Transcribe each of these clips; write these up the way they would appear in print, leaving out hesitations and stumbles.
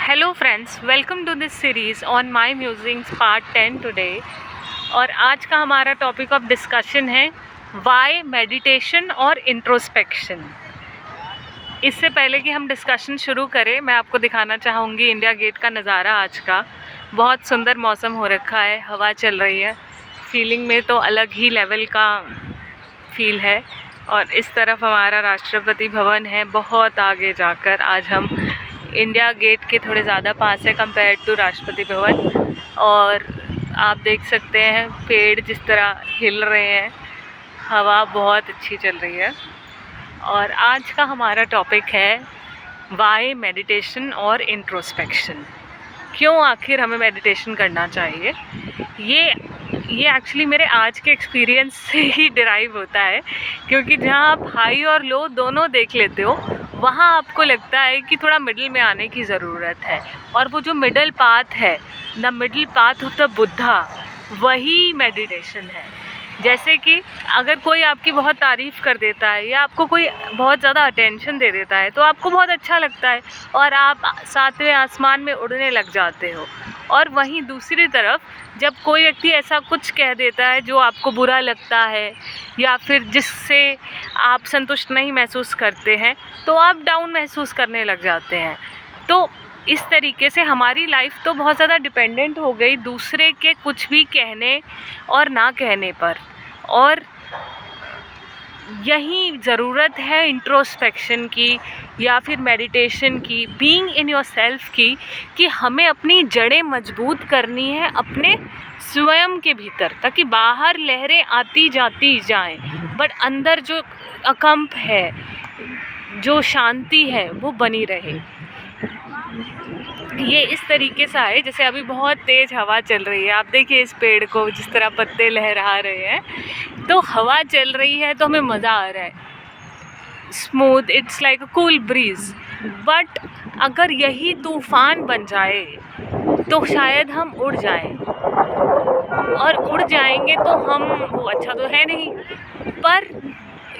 Hello friends, welcome to this series on my musings part 10 today. और आज का हमारा टॉपिक ऑफ डिस्कशन है वाई मेडिटेशन और इंट्रोस्पेक्शन। इससे पहले कि हम डिस्कशन शुरू करें, मैं आपको दिखाना चाहूँगी इंडिया गेट का नज़ारा। आज का बहुत सुंदर मौसम हो रखा है, हवा चल रही है, फीलिंग में तो अलग ही लेवल का फील है। और इस तरफ हमारा राष्ट्रपति भवन है, बहुत आगे जाकर। आज हम इंडिया गेट के थोड़े ज़्यादा पास है कंपेयर टू राष्ट्रपति भवन। और आप देख सकते हैं पेड़ जिस तरह हिल रहे हैं, हवा बहुत अच्छी चल रही है। और आज का हमारा टॉपिक है वाई मेडिटेशन और इंट्रोस्पेक्शन। क्यों आखिर हमें मेडिटेशन करना चाहिए। ये एक्चुअली मेरे आज के एक्सपीरियंस से ही डिराइव होता है, क्योंकि जहाँ आप हाई और लो दोनों देख लेते हो, वहाँ आपको लगता है कि थोड़ा मिडिल में आने की ज़रूरत है। और वो जो मिडिल पाथ है, the middle path of the Buddha, वही मेडिटेशन है। जैसे कि अगर कोई आपकी बहुत तारीफ़ कर देता है या आपको कोई बहुत ज़्यादा अटेंशन दे देता है तो आपको बहुत अच्छा लगता है और आप सातवें आसमान में उड़ने लग जाते हो। और वहीं दूसरी तरफ जब कोई व्यक्ति ऐसा कुछ कह देता है जो आपको बुरा लगता है या फिर जिससे आप संतुष्ट नहीं महसूस करते हैं, तो आप डाउन महसूस करने लग जाते हैं। तो इस तरीके से हमारी लाइफ तो बहुत ज़्यादा डिपेंडेंट हो गई दूसरे के कुछ भी कहने और ना कहने पर। और यही ज़रूरत है इंट्रोस्पेक्शन की या फिर मेडिटेशन की, बीइंग इन योर सेल्फ की, कि हमें अपनी जड़ें मजबूत करनी है अपने स्वयं के भीतर, ताकि बाहर लहरें आती जाती जाएं, बट अंदर जो अकंप है, जो शांति है, वो बनी रहे। ये इस तरीके से है जैसे अभी बहुत तेज़ हवा चल रही है। आप देखिए इस पेड़ को, जिस तरह पत्ते लहरा रहे हैं, तो हवा चल रही है तो हमें मज़ा आ रहा है, smooth, it's like a cool bridge. But अगर यही तूफ़ान बन जाए तो शायद हम उड़ जाएं, और उड़ जाएंगे तो हम, वो अच्छा तो है नहीं। पर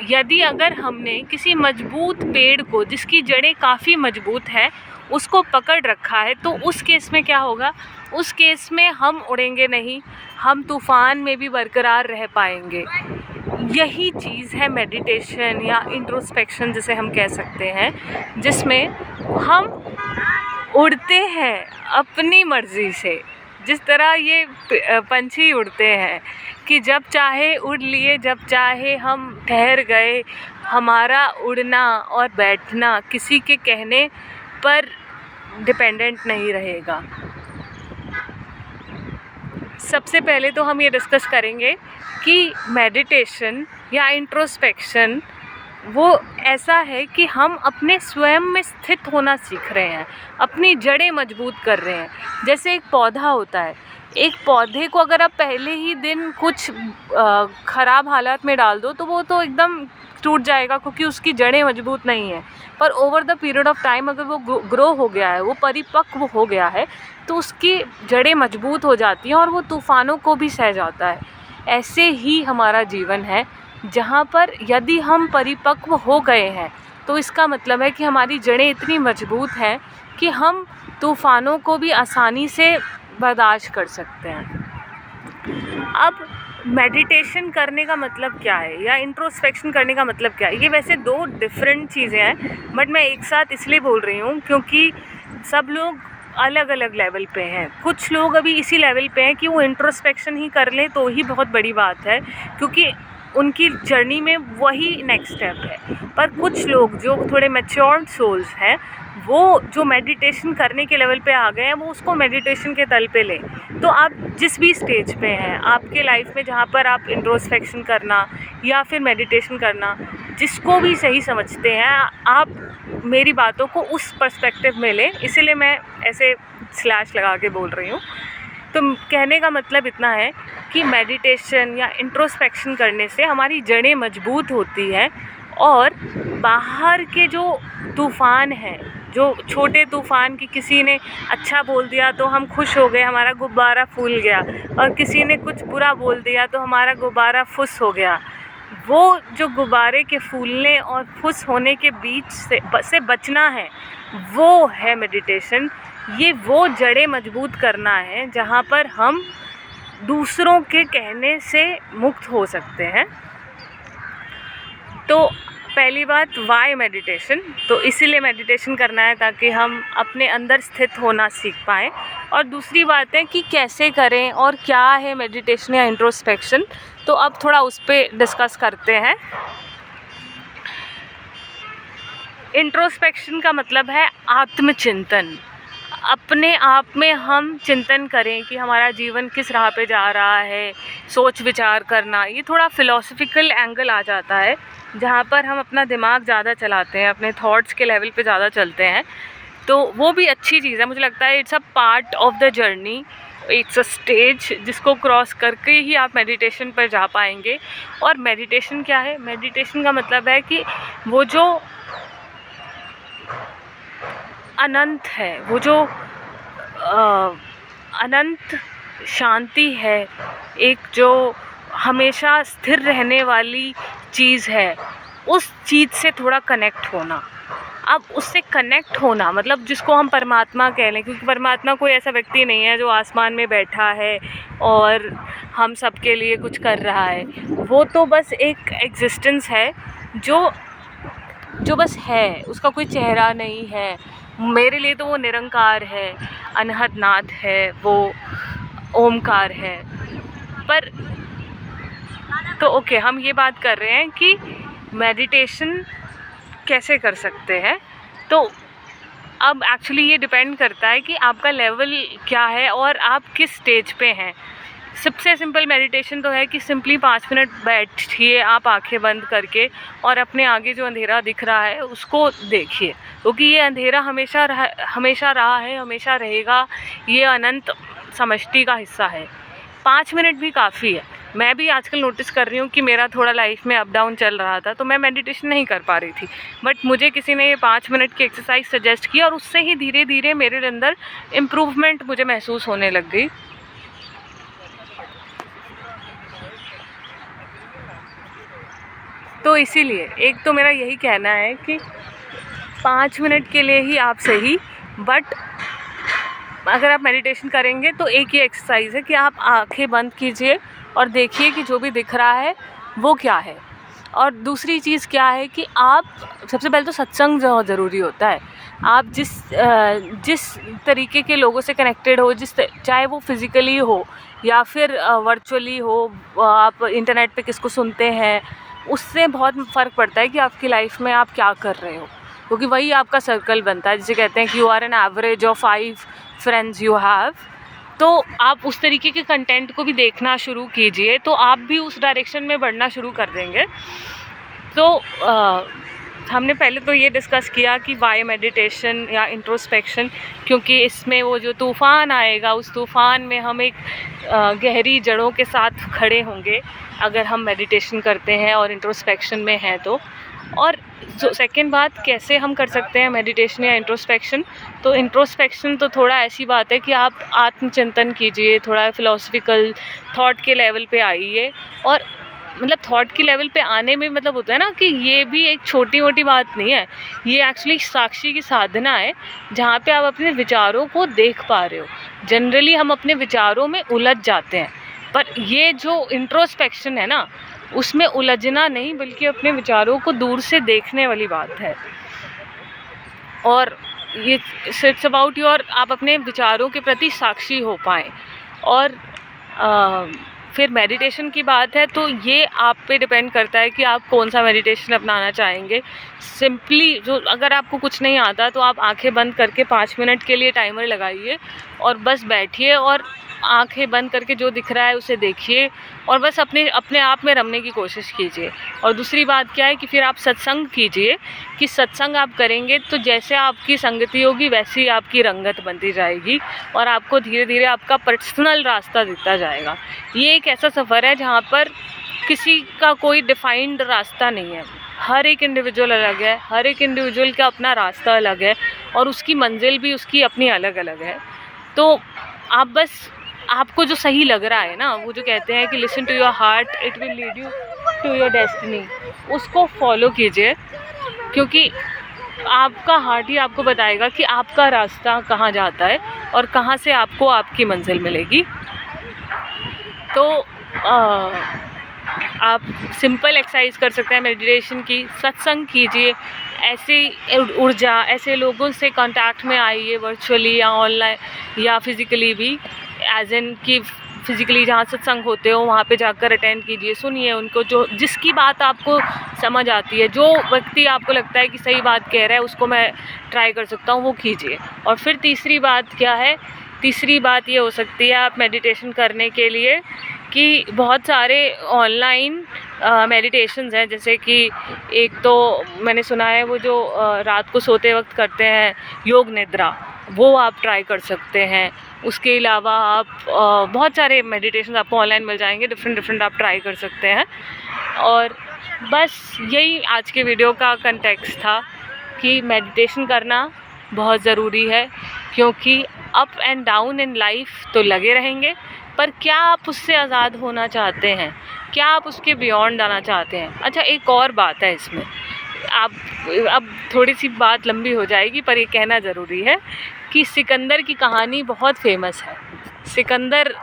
यदि अगर हमने किसी मजबूत पेड़ को, जिसकी जड़ें काफ़ी मजबूत है, उसको पकड़ रखा है, तो उस केस में क्या होगा? उस केस में हम उड़ेंगे नहीं, हम तूफ़ान में भी बरकरार रह पाएंगे। यही चीज़ है मेडिटेशन या इंट्रोस्पेक्शन जिसे हम कह सकते हैं, जिसमें हम उड़ते हैं अपनी मर्ज़ी से। जिस तरह ये पंछी उड़ते हैं कि जब चाहे उड़ लिए, जब चाहे हम ठहर गए। हमारा उड़ना और बैठना किसी के कहने पर डिपेंडेंट नहीं रहेगा। सबसे पहले तो हम ये डिस्कस करेंगे कि मेडिटेशन या इंट्रोस्पेक्शन वो ऐसा है कि हम अपने स्वयं में स्थित होना सीख रहे हैं, अपनी जड़ें मजबूत कर रहे हैं। जैसे एक पौधा होता है, एक पौधे को अगर आप पहले ही दिन कुछ ख़राब हालात में डाल दो तो वो तो एकदम टूट जाएगा, क्योंकि उसकी जड़ें मजबूत नहीं हैं। पर over the period of time अगर वो ग्रो हो गया है, वो परिपक्व हो गया है, तो उसकी जड़ें मजबूत हो जाती हैं और वो तूफ़ानों को भी सह जाता है। ऐसे ही हमारा जीवन है, जहाँ पर यदि हम परिपक्व हो गए हैं तो इसका मतलब है कि हमारी जड़ें इतनी मजबूत हैं कि हम तूफ़ानों को भी आसानी से बर्दाश्त कर सकते हैं। अब मेडिटेशन करने का मतलब क्या है या इंट्रोस्पेक्शन करने का मतलब क्या है? ये वैसे दो डिफरेंट चीज़ें हैं, बट मैं एक साथ इसलिए बोल रही हूँ क्योंकि सब लोग अलग अलग लेवल पे हैं। कुछ लोग अभी इसी लेवल पे हैं कि वो इंट्रोस्पेक्शन ही कर लें तो ही बहुत बड़ी बात है, क्योंकि उनकी जर्नी में वही नेक्स्ट स्टेप है। पर कुछ लोग जो थोड़े मैच्योर्ड सोल्स हैं, वो जो मेडिटेशन करने के लेवल पे आ गए हैं, वो उसको मेडिटेशन के तल पे लें। तो आप जिस भी स्टेज पे हैं आपके लाइफ में, जहाँ पर आप इंट्रोस्पेक्शन करना या फिर मेडिटेशन करना, जिसको भी सही समझते हैं, आप मेरी बातों को उस पर्सपेक्टिव में लें। इसीलिए मैं ऐसे स्लैश लगा के बोल रही हूँ। तो कहने का मतलब इतना है कि मेडिटेशन या इंट्रोस्पेक्शन करने से हमारी जड़ें मजबूत होती हैं, और बाहर के जो तूफ़ान हैं, जो छोटे तूफ़ान की, किसी ने अच्छा बोल दिया तो हम खुश हो गए, हमारा गुब्बारा फूल गया, और किसी ने कुछ बुरा बोल दिया तो हमारा गुब्बारा फुस हो गया। वो जो गुब्बारे के फूलने और फुस होने के बीच से बचना है, वो है मेडिटेशन। ये वो जड़ें मजबूत करना है जहाँ पर हम दूसरों के कहने से मुक्त हो सकते हैं। तो पहली बात, वाई मेडिटेशन, तो इसीलिए मेडिटेशन करना है ताकि हम अपने अंदर स्थित होना सीख पाएँ। और दूसरी बात है कि कैसे करें और क्या है मेडिटेशन या इंट्रोस्पेक्शन, तो अब थोड़ा उस पर डिस्कस करते हैं। इंट्रोस्पेक्शन का मतलब है आत्मचिंतन। अपने आप में हम चिंतन करें कि हमारा जीवन किस राह पे जा रहा है, सोच विचार करना। ये थोड़ा फ़िलॉसफिकल एंगल आ जाता है जहाँ पर हम अपना दिमाग ज़्यादा चलाते हैं, अपने थॉट्स के लेवल पे ज़्यादा चलते हैं, तो वो भी अच्छी चीज़ है। मुझे लगता है it's a part of the journey, it's a stage जिसको क्रॉस करके ही आप मेडिटेशन पर जा पाएंगे। और मेडिटेशन क्या है? मेडिटेशन का मतलब है कि वो जो अनंत है, वो जो अनंत शांति है, एक जो हमेशा स्थिर रहने वाली चीज़ है, उस चीज़ से थोड़ा कनेक्ट होना। अब उससे कनेक्ट होना मतलब जिसको हम परमात्मा कह लें, क्योंकि परमात्मा कोई ऐसा व्यक्ति नहीं है जो आसमान में बैठा है और हम सब के लिए कुछ कर रहा है। वो तो बस एक एग्जिस्टेंस है जो बस है, उसका कोई चेहरा नहीं है। मेरे लिए तो वो निरंकार है, अनहद नाद है, वो ओमकार है। पर तो ओके, हम ये बात कर रहे हैं कि मेडिटेशन कैसे कर सकते हैं। तो अब एक्चुअली ये डिपेंड करता है कि आपका लेवल क्या है और आप किस स्टेज पे हैं। सबसे सिंपल मेडिटेशन तो है कि सिंपली 5 मिनट बैठिए आप आंखें बंद करके और अपने आगे जो अंधेरा दिख रहा है उसको देखिए, क्योंकि ये अंधेरा हमेशा रहा है, हमेशा रहेगा। ये अनंत समष्टि का हिस्सा है। 5 मिनट भी काफ़ी है। मैं भी आजकल नोटिस कर रही हूँ कि मेरा थोड़ा लाइफ में अप डाउन चल रहा था, तो मैं मेडिटेशन नहीं कर पा रही थी, बट मुझे किसी ने ये 5 मिनट की एक्सरसाइज सजेस्ट की और उससे ही धीरे धीरे मेरे अंदर इम्प्रूवमेंट मुझे महसूस होने लग गई। तो इसीलिए एक तो मेरा यही कहना है कि 5 मिनट के लिए ही आप सही, बट अगर आप मेडिटेशन करेंगे तो एक ही एक्सरसाइज है कि आप आंखें बंद कीजिए और देखिए कि जो भी दिख रहा है वो क्या है। और दूसरी चीज़ क्या है कि आप सबसे पहले तो सत्संग बहुत ज़रूरी होता है। आप जिस तरीके के लोगों से कनेक्टेड हो, चाहे वो फिज़िकली हो या फिर वर्चुअली हो, आप इंटरनेट पे किसको सुनते हैं, उससे बहुत फ़र्क पड़ता है कि आपकी लाइफ में आप क्या कर रहे हो, क्योंकि वही आपका सर्कल बनता है। जिसे कहते हैं कि you are an average of 5 friends you have. तो आप उस तरीके के कंटेंट को भी देखना शुरू कीजिए, तो आप भी उस डायरेक्शन में बढ़ना शुरू कर देंगे। तो हमने पहले तो ये डिस्कस किया कि वाई मेडिटेशन या इंट्रोस्पेक्शन, क्योंकि इसमें वो जो तूफ़ान आएगा उस तूफ़ान में हम एक गहरी जड़ों के साथ खड़े होंगे अगर हम मेडिटेशन करते हैं और इंट्रोस्पेक्शन में हैं तो। और जो सेकंड बात, कैसे हम कर सकते हैं मेडिटेशन या इंट्रोस्पेक्शन, तो इंट्रोस्पेक्शन तो थोड़ा ऐसी बात है कि आप आत्मचिंतन कीजिए, थोड़ा फ़िलॉसफिकल थॉट के लेवल पे आइए। और मतलब थॉट के लेवल पे आने में मतलब होता है ना कि ये भी एक छोटी मोटी बात नहीं है, ये एक्चुअली साक्षी की साधना है जहाँ पे आप अपने विचारों को देख पा रहे हो। जनरली हम अपने विचारों में उलझ जाते हैं, पर ये जो इंट्रोस्पेक्शन है ना, उसमें उलझना नहीं बल्कि अपने विचारों को दूर से देखने वाली बात है। और ये इट्स अबाउट योर, आप अपने विचारों के प्रति साक्षी हो पाएँ। और फिर मेडिटेशन की बात है तो ये आप पे डिपेंड करता है कि आप कौन सा मेडिटेशन अपनाना चाहेंगे। सिंपली जो अगर आपको कुछ नहीं आता तो आप आंखें बंद करके 5 मिनट के लिए टाइमर लगाइए और बस बैठिए और आंखें बंद करके जो दिख रहा है उसे देखिए और बस अपने आप में रमने की कोशिश कीजिए। और दूसरी बात क्या है कि फिर आप सत्संग कीजिए, कि सत्संग आप करेंगे तो जैसे आपकी संगति होगी वैसी आपकी रंगत बनती जाएगी और आपको धीरे धीरे आपका पर्सनल रास्ता दिखता जाएगा। ये एक ऐसा सफ़र है जहाँ पर किसी का कोई डिफाइंड रास्ता नहीं है, हर एक इंडिविजुअल अलग है, हर एक इंडिविजुअल का अपना रास्ता अलग है और उसकी मंजिल भी उसकी अपनी अलग अलग है। तो आप बस आपको जो सही लग रहा है ना, वो जो कहते हैं कि listen to your heart, it will lead you to your destiny, उसको फॉलो कीजिए। क्योंकि आपका हार्ट ही आपको बताएगा कि आपका रास्ता कहाँ जाता है और कहाँ से आपको आपकी मंजिल मिलेगी। तो आप सिंपल एक्सरसाइज कर सकते हैं मेडिटेशन की, सत्संग कीजिए, ऐसे ऊर्जा, ऐसे लोगों से कांटेक्ट में आइए वर्चुअली या ऑनलाइन या फिज़िकली भी, एज इन कि फिज़िकली जहाँ सत्संग होते हो वहाँ पे जाकर अटेंड कीजिए, सुनिए उनको, जो जिसकी बात आपको समझ आती है, जो व्यक्ति आपको लगता है कि सही बात कह रहा है उसको मैं ट्राई कर सकता हूँ, वो कीजिए। और फिर तीसरी बात क्या है, तीसरी बात ये हो सकती है आप मेडिटेशन करने के लिए कि बहुत सारे ऑनलाइन मेडिटेशंस हैं, जैसे कि एक तो मैंने सुना है वो जो रात को सोते वक्त करते हैं योग निद्रा, वो आप ट्राई कर सकते हैं। उसके अलावा आप बहुत सारे मेडिटेशन आपको ऑनलाइन मिल जाएंगे, डिफरेंट आप ट्राई कर सकते हैं। और बस यही आज के वीडियो का कंटेक्स्ट था कि मेडिटेशन करना बहुत ज़रूरी है, क्योंकि up and down in life तो लगे रहेंगे, पर क्या आप उससे आज़ाद होना चाहते हैं, क्या आप उसके बियॉन्ड आना चाहते हैं। अच्छा, एक और बात है इसमें, आप अब थोड़ी सी बात लंबी हो जाएगी पर ये कहना ज़रूरी है कि सिकंदर की कहानी बहुत फेमस है। सिकंदर,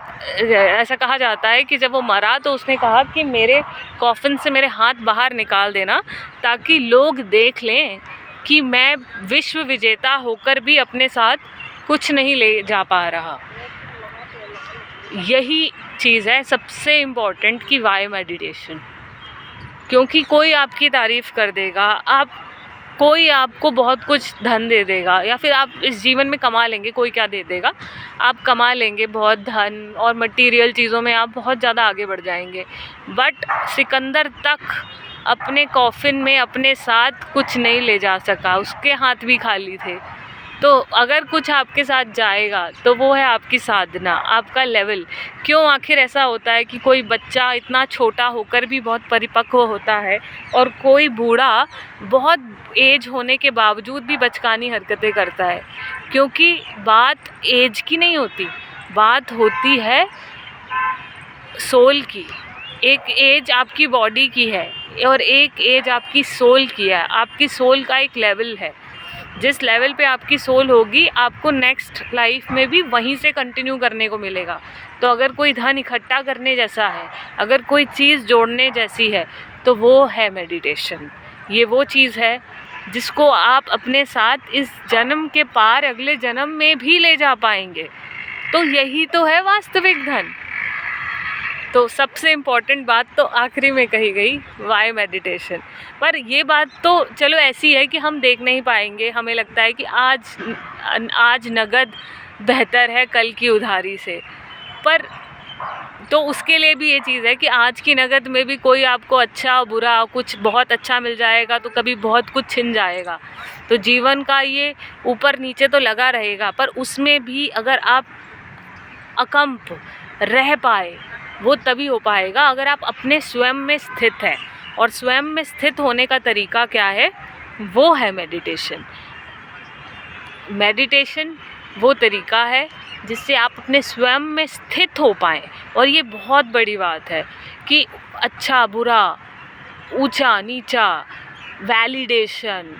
ऐसा कहा जाता है कि जब वो मरा तो उसने कहा कि मेरे कॉफिन से मेरे हाथ बाहर निकाल देना, ताकि लोग देख लें कि मैं विश्व विजेता होकर भी अपने साथ कुछ नहीं ले जा पा रहा। यही चीज़ है सबसे इम्पॉर्टेंट कि वाई मेडिटेशन, क्योंकि कोई आपकी तारीफ़ कर देगा, कोई आपको बहुत कुछ धन दे देगा, या फिर आप इस जीवन में कमा लेंगे, कोई क्या दे देगा, आप कमा लेंगे बहुत धन और मटेरियल चीज़ों में आप बहुत ज़्यादा आगे बढ़ जाएंगे, बट सिकंदर तक अपने कॉफिन में अपने साथ कुछ नहीं ले जा सका, उसके हाथ भी खाली थे। तो अगर कुछ आपके साथ जाएगा तो वो है आपकी साधना, आपका लेवल। क्यों आखिर ऐसा होता है कि कोई बच्चा इतना छोटा होकर भी बहुत परिपक्व होता है और कोई बूढ़ा बहुत एज होने के बावजूद भी बचकानी हरकतें करता है? क्योंकि बात एज की नहीं होती, बात होती है सोल की। एक एज आपकी बॉडी की है और एक एज आपकी सोल की है। आपकी सोल का एक लेवल है, जिस लेवल पे आपकी सोल होगी आपको नेक्स्ट लाइफ में भी वहीं से कंटिन्यू करने को मिलेगा। तो अगर कोई धन इकट्ठा करने जैसा है, अगर कोई चीज़ जोड़ने जैसी है, तो वो है मेडिटेशन। ये वो चीज़ है जिसको आप अपने साथ इस जन्म के पार अगले जन्म में भी ले जा पाएंगे। तो यही तो है वास्तविक धन। तो सबसे इम्पॉर्टेंट बात तो आखिरी में कही गई, वाई मेडिटेशन। पर ये बात तो चलो ऐसी है कि हम देख नहीं पाएंगे, हमें लगता है कि आज नगद बेहतर है कल की उधारी से, पर तो उसके लिए भी ये चीज़ है कि आज की नगद में भी कोई आपको अच्छा बुरा, कुछ बहुत अच्छा मिल जाएगा तो कभी बहुत कुछ छिन जाएगा। तो जीवन का ये ऊपर नीचे तो लगा रहेगा, पर उसमें भी अगर आप अकंप रह पाए, वो तभी हो पाएगा अगर आप अपने स्वयं में स्थित हैं। और स्वयं में स्थित होने का तरीका क्या है? वो है मेडिटेशन। मेडिटेशन वो तरीका है जिससे आप अपने स्वयं में स्थित हो पाएँ। और ये बहुत बड़ी बात है कि अच्छा बुरा, ऊंचा नीचा, वैलिडेशन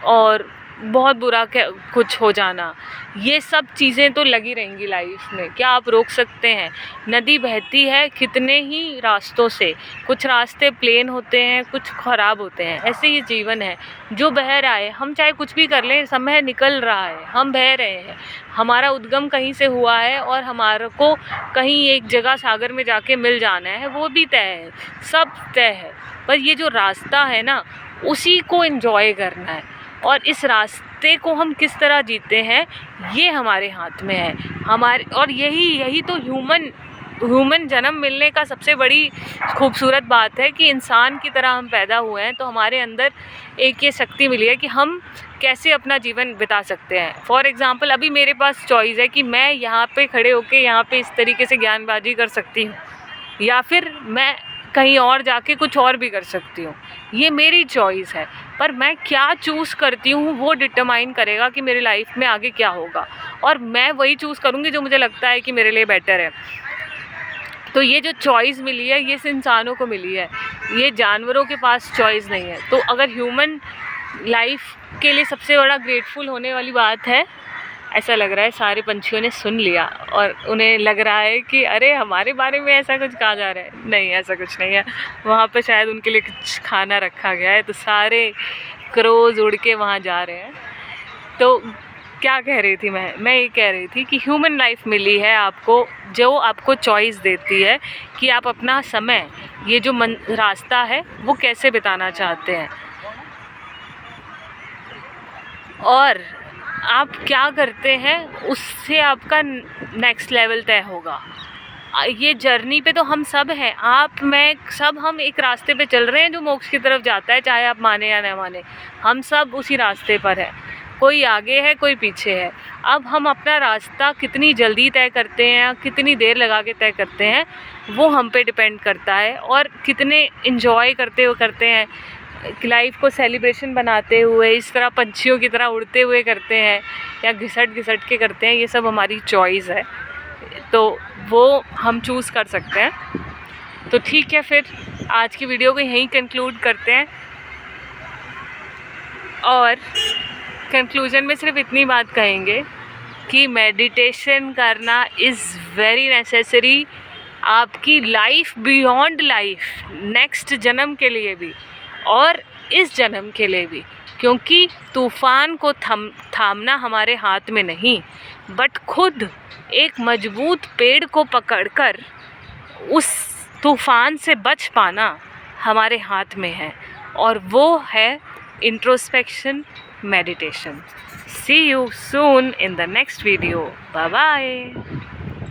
और बहुत बुरा कुछ हो जाना, ये सब चीज़ें तो लगी रहेंगी लाइफ में। क्या आप रोक सकते हैं? नदी बहती है कितने ही रास्तों से, कुछ रास्ते प्लेन होते हैं, कुछ ख़राब होते हैं। ऐसे ही जीवन है, जो बह रहा है, हम चाहे कुछ भी कर लें, समय निकल रहा है, हम बह रहे हैं। हमारा उद्गम कहीं से हुआ है और हमारे को कहीं एक जगह सागर में जाके मिल जाना है, वो भी तय है, सब तय है। पर ये जो रास्ता है ना, उसी को एंजॉय करना है। और इस रास्ते को हम किस तरह जीते हैं, ये हमारे हाथ में है। और यही तो ह्यूमन जन्म मिलने का सबसे बड़ी खूबसूरत बात है कि इंसान की तरह हम पैदा हुए हैं। तो हमारे अंदर एक ये शक्ति मिली है कि हम कैसे अपना जीवन बिता सकते हैं। फॉर एग्ज़ाम्पल, अभी मेरे पास चॉइस है कि मैं यहाँ पे खड़े होके यहाँ पे इस तरीके से ज्ञानबाजी कर सकती हूँ, या फिर मैं कहीं और जाके कुछ और भी कर सकती हूँ। ये मेरी चॉइस है, पर मैं क्या चूज़ करती हूँ वो डिटरमाइन करेगा कि मेरी लाइफ में आगे क्या होगा। और मैं वही चूज़ करूँगी जो मुझे लगता है कि मेरे लिए बेटर है। तो ये जो चॉइस मिली है, ये इंसानों को मिली है, ये जानवरों के पास चॉइस नहीं है। तो अगर ह्यूमन लाइफ के लिए सबसे बड़ा ग्रेटफुल होने वाली बात है। ऐसा लग रहा है सारे पंछियों ने सुन लिया और उन्हें लग रहा है कि अरे हमारे बारे में ऐसा कुछ कहा जा रहा है। नहीं, ऐसा कुछ नहीं है। वहाँ पर शायद उनके लिए कुछ खाना रखा गया है, तो सारे क्रोज उड़ के वहाँ जा रहे हैं। तो क्या कह रही थी मैं ये कह रही थी कि ह्यूमन लाइफ मिली है आपको, जो आपको चॉइस देती है कि आप अपना समय, ये जो रास्ता है वो कैसे बिताना चाहते हैं और आप क्या करते हैं, उससे आपका नेक्स्ट लेवल तय होगा। ये जर्नी पे तो हम सब हैं, आप, मैं, सब हम एक रास्ते पे चल रहे हैं जो मोक्ष की तरफ जाता है, चाहे आप माने या न माने। हम सब उसी रास्ते पर हैं, कोई आगे है कोई पीछे है। अब हम अपना रास्ता कितनी जल्दी तय करते हैं, कितनी देर लगा के तय करते हैं, वो हम पे डिपेंड करता है। और कितने इन्जॉय करते हैं लाइफ को, सेलिब्रेशन बनाते हुए, इस तरह पंछियों की तरह उड़ते हुए करते हैं या घिसट के करते हैं, ये सब हमारी चॉइस है। तो वो हम चूज़ कर सकते हैं। तो ठीक है, फिर आज की वीडियो को यहीं कंक्लूड करते हैं और कंक्लूजन में सिर्फ इतनी बात कहेंगे कि मेडिटेशन करना इज़ वेरी नेसेसरी आपकी लाइफ, बियॉन्ड लाइफ, नेक्स्ट जन्म के लिए भी और इस जन्म के लिए भी। क्योंकि तूफ़ान को थामना हमारे हाथ में नहीं, बट खुद एक मजबूत पेड़ को पकड़कर उस तूफ़ान से बच पाना हमारे हाथ में है, और वो है introspection, meditation. See you soon in the next video. Bye bye.